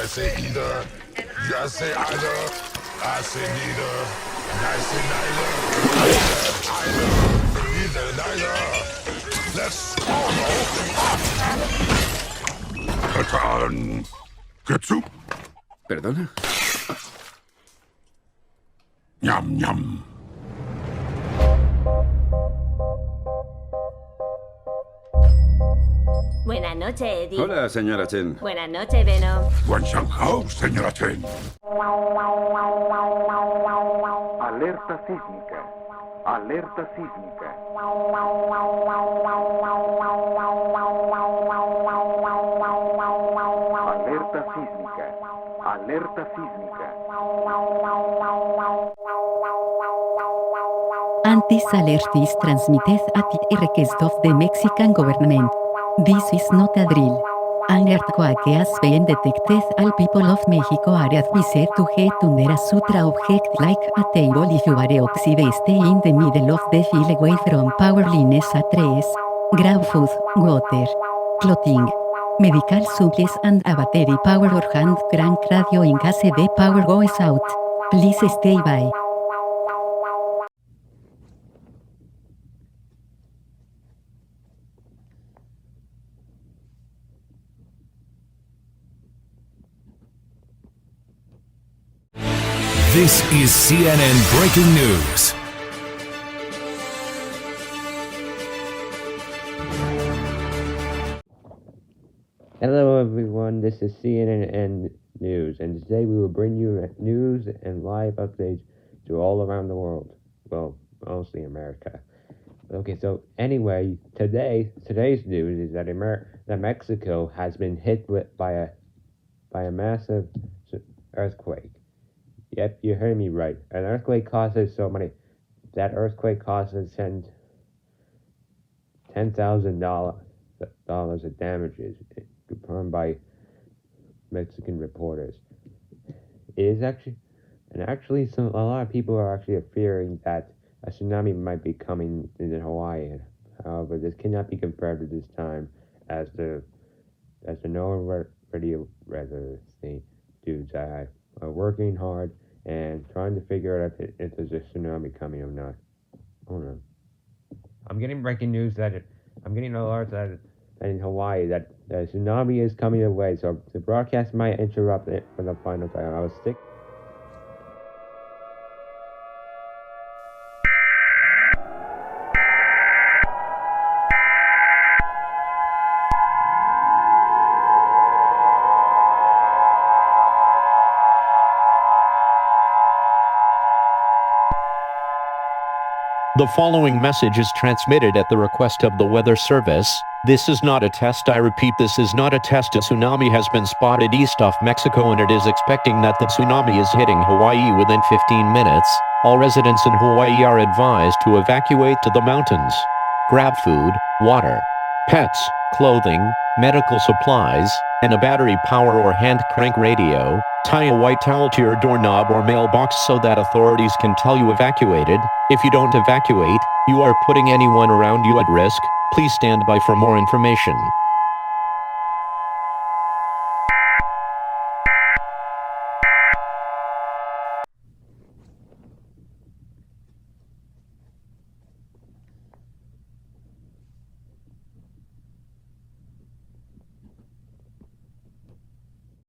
I say either. You guys say either. I say neither. And I say neither. Either. Neither, neither. Let's follow. Ketchup. ¿Perdona? Yum, yum. Buenas noches, Eddie. Hola, señora Chen. Buenas noches, Venom. Guanxanjao, señora Chen. Alerta sísmica. Alerta sísmica. Alerta sísmica. Alerta sísmica. Antis alertis transmitted at the request of the Mexican government. This is not a drill. An earthquake has been detected. All people of Mexico are advised to get under a sutra object like a table if you are oxide stay in the middle of the field away from power lines at trees. Grab food, water, clothing, medical supplies and a battery power or hand crank radio in case the power goes out. Please stay by. This is CNN Breaking News. Hello everyone, this is CNN News, and today we will bring you news and live updates to all around the world. Well, mostly America. Okay, so anyway, today's news is that that Mexico has been hit by a massive earthquake. Yep, you heard me right. An earthquake causes that earthquake causes $10,000 of damages, confirmed by Mexican reporters. It is actually, a lot of people are actually fearing that a tsunami might be coming in Hawaii. However, this cannot be confirmed at this time, as the NOAA radio dudes are working hard and trying to figure out if there's a tsunami coming or not. Hold on. I'm getting breaking news I'm getting alerts that in Hawaii that the tsunami is coming away, so the broadcast might interrupt it for the final time. I will stick. The following message is transmitted at the request of the Weather Service. This is not a test. I repeat, this is not a test. A tsunami has been spotted east of Mexico and it is expecting that the tsunami is hitting Hawaii within 15 minutes. All residents in Hawaii are advised to evacuate to the mountains. Grab food, water, pets, clothing, medical supplies, and a battery power or hand crank radio. Tie a white towel to your doorknob or mailbox so that authorities can tell you evacuated. If you don't evacuate, you are putting anyone around you at risk. Please stand by for more information.